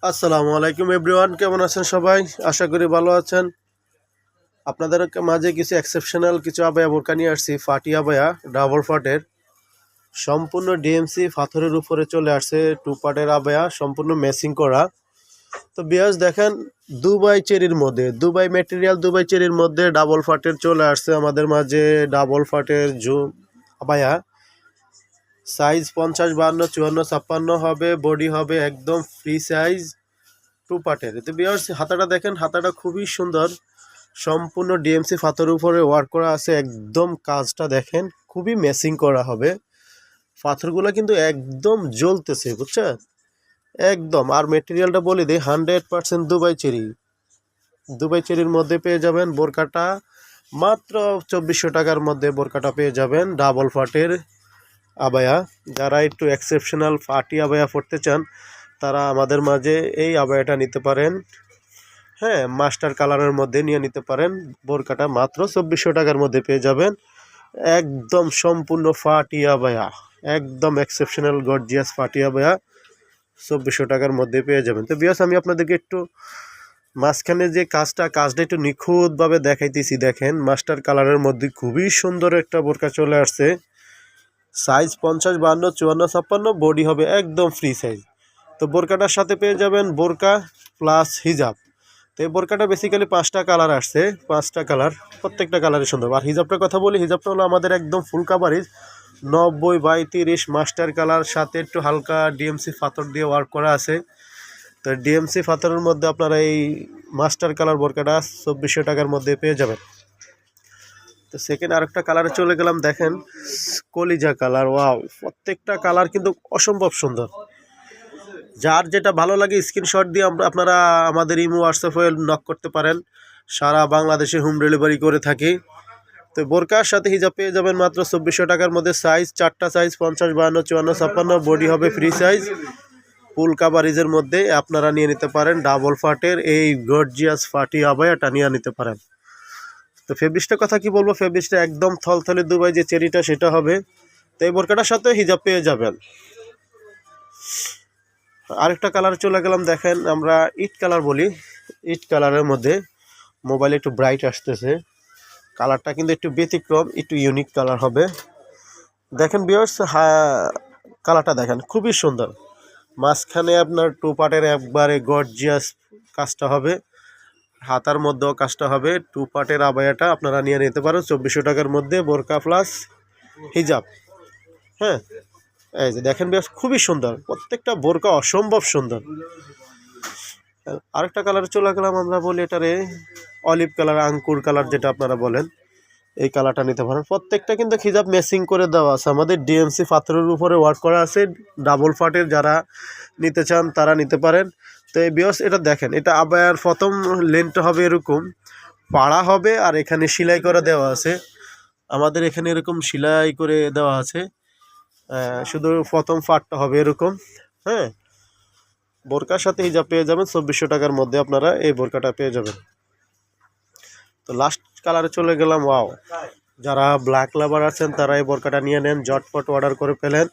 আসসালামু আলাইকুম এভরিওয়ান, কেমন আছেন সবাই? আশা করি ভালো আছেন। আপনাদের মাঝে কিছু এক্সেপশনাল কিছু আবায়া বোরকা নিয়ে আসছি। ফাটি আবায়া, ডাবল ফাটের, সম্পূর্ণ ডিএমসি পাথরের উপরে চলে আসছে। টু পার্টের আবায়া, সম্পূর্ণ ম্যাচিং করা। তো বিয়াস দেখেন, দুবাই চেরির মধ্যে, দুবাই ম্যাটেরিয়াল, দুবাই চেরির মধ্যে ডাবল ফাটের চলে আসছে আমাদের মাঝে। ডাবল ফাটের আবায়া সাইজ 50, 52, 54, 56 হবে। বডি হবে একদম ফ্রি সাইজ, টু পার্টের। তো বিয়ার্স, হাতাটা দেখেন, হাতাটা খুবই সুন্দর, সম্পূর্ণ ডিএমসি পাথরের উপরে ওয়ার্ক করা আছে। একদম কাজটা দেখেন, খুবই ম্যাচিং করা হবে। পাথরগুলো কিন্তু একদম জ্বলতেছে, বুঝছেন? একদম। আর মেটেরিয়ালটা বলে দিই, 100% দুবাই চেরি। দুবাই চেরির মধ্যে পেয়ে যাবেন বোরকাটা মাত্র 2400 টাকার মধ্যে। বোরকাটা পেয়ে যাবেন ডাবল ফাটের আবায়া। যারা একটু এক্সেপশনাল ফাটি আবায়া পড়তে চান, তারা আমাদের মাঝে এই আবায়াটা নিতে পারেন। হ্যাঁ, মাস্টার কালারের মধ্যে নিয়ে নিতে পারেন। বোরকাটা মাত্র 2400 টাকার মধ্যে পেয়ে যাবেন। একদম সম্পূর্ণ ফাটি আবায়া, একদম এক্সেপশনাল গর্জিয়াস ফাটি আবায়া 2400 টাকার মধ্যে পেয়ে যাবেন। তো বিয়াস, আমি আপনাদেরকে একটু মাঝখানে যে কাজটা একটু নিখুঁতভাবে দেখাইতেছি। দেখেন, মাস্টার কালারের মধ্যে খুবই সুন্দর একটা বোরকা চলে আসছে। সাইজ 50, 52, 54, 56, বডি হবে একদম ফ্রি সাইজ। তো বোরকাটার সাথে পেয়ে যাবেন বোরকা প্লাস হিজাব। তো এই বোরকাটা বেসিক্যালি 5টা কালার আসছে, 5টা কালার, প্রত্যেকটা কালারই সুন্দর। আর হিজাবটার কথা বলি, হিজাবটা হলো আমাদের একদম ফুল কাভারেজ 90/30 মাস্টার কালার, সাথে একটু হালকা ডিএমসি পাথর দিয়ে ওয়ার্ক করা আছে। তো ডিএমসি পাথরের মধ্যে আপনারা এই মাস্টার কালার বোরকাটা 2400 টাকার মধ্যে পেয়ে যাবেন। তো সেকেন্ড আরেকটা কালারে চলে গেলাম। দেখেন, কলিজা কালার। ওয়াও, প্রত্যেকটা কালার কিন্তু অসম্ভব সুন্দর। যার যেটা ভালো লাগে স্ক্রিনশট দিয়ে আপনারা আমাদের ইমো হোয়াটসঅ্যাপে নক করতে পারেন। সারা বাংলাদেশে হোম ডেলিভারি করে থাকি। তো বোরকার সাথে হিজাব পেয়ে যাবেন মাত্র 2400 টাকার মধ্যে। সাইজ 4টা সাইজ, 50, 52, 54, 56, বডি হবে ফ্রি সাইজ, ফুল কাভারেজের মধ্যে আপনারা নিয়ে নিতে পারেন। ডাবল ফাটের এই গর্জিয়াস ফাটি আবায়াটা নিয়ে নিতে পারেন। তো ফেব্রিক্সটার কথা কি বলবো, ফেব্রিক্সটা একদম থলথলে দুবাই যে চেরিটা সেটা হবে। তো এই বোরকাটার সাথে হিজাব পেয়ে যাবেন। আরেকটা কালার চলে গেলাম। দেখেন, আমরা ইট কালার বলি। ইট কালারের মধ্যে মোবাইলে একটু ব্রাইট আসতেছে, কালারটা কিন্তু একটু ব্যতিক্রম, একটু ইউনিক কালার হবে। দেখেন ভিউয়ার্স, কালারটা দেখেন, খুবই সুন্দর। মাঝখানে আপনার টু পার্টের একবারে গর্জিয়াস কাজটা হবে, হাতার মধ্যেও কাজটা হবে। টু পার্টের আবায়াটা আপনারা নিয়ে নিতে পারেন 2400 টাকার মধ্যে, বোরকা প্লাস হিজাব। হ্যাঁ, এই যে দেখেন বেশ, খুবই সুন্দর, প্রত্যেকটা বোরকা অসম্ভব সুন্দর। আরেকটা কালার চলে গেলাম, আমরা বলি এটারে অলিভ কালার, আঙ্কুর কালার যেটা আপনারা বলেন। এই কালারটা নিতে পারেন। প্রত্যেকটা কিন্তু হিজাব ম্যাচিং করে দেওয়া আছে, আমাদের ডিএমসি পাথরের উপরে ওয়ার্ক করা আছে। ডাবল ফাটের যারা নিতে চান তারা নিতে পারেন। তো এই বিয়স, এটা দেখেন, এটা আবার প্রথম লেনটা হবে এরকম পাড়া হবে, আর এখানে সেলাই করে দেওয়া আছে। আমাদের এখানে এরকম সেলাই করে দেওয়া আছে। শুধু প্রথম ফাটটা হবে এরকম। হ্যাঁ, বোরকার সাথে হিজাব পেয়ে যাবেন 2400 টাকার মধ্যে, আপনারা এই বোরকাটা পেয়ে যাবেন। তো লাস্ট কালারে চলে গেলাম। ওয়াও, যারা ব্ল্যাক লাভার আছেন তারা এই বোরকাটা নিয়ে নেন, ঝটপট অর্ডার করে ফেলেন।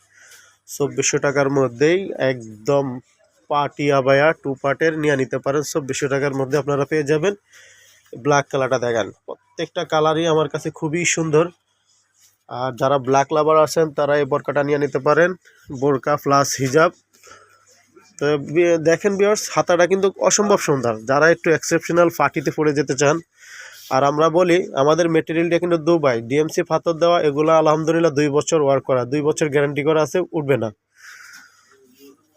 2400 টাকার মধ্যেই একদম পার্টি আবায়া টু পার্টের নিয়ে নিতে পারেন। 2400 টাকার মধ্যে আপনারা পেয়ে যাবেন। ব্ল্যাক কালারটা দেখেন, প্রত্যেকটা কালারই আমার কাছে খুবই সুন্দর। আর যারা ব্ল্যাক লাভার আছেন তারা এই বোরকাটা নিয়ে নিতে পারেন, বোরকা প্লাস হিজাব। তো দেখেন ভিউয়ার্স, হাতাটা কিন্তু অসম্ভব সুন্দর। যারা একটু এক্সেপশনাল পার্টিতে পড়ে যেতে চান, আর আমরা বলি আমাদের মেটেরিয়ালটা কিন্তু দুবাই ডিএমসি পাথর দেওয়া, এগুলো আলহামদুলিল্লাহ 2 বছর ওয়ার্ক করা, 2 বছর গ্যারান্টি করা আছে, উঠবে না।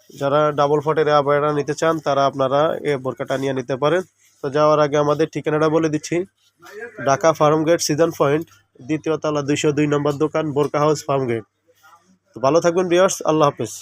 যারা ডাবল ফাটের আবায়াটা নিতে চান তারা আপনারা এই বোরকাটা নিয়ে নিতে পারেন। তো যাওয়ার আগে আমাদের ঠিকানাটা বলে দিচ্ছি, Dhaka farm gate season point, 2য় তলা, 202 নম্বর দোকান, বোরকা হাউস, ফার্ম গেট। তো ভালো থাকবেন ভিউয়ার্স, আল্লাহ হাফেজ।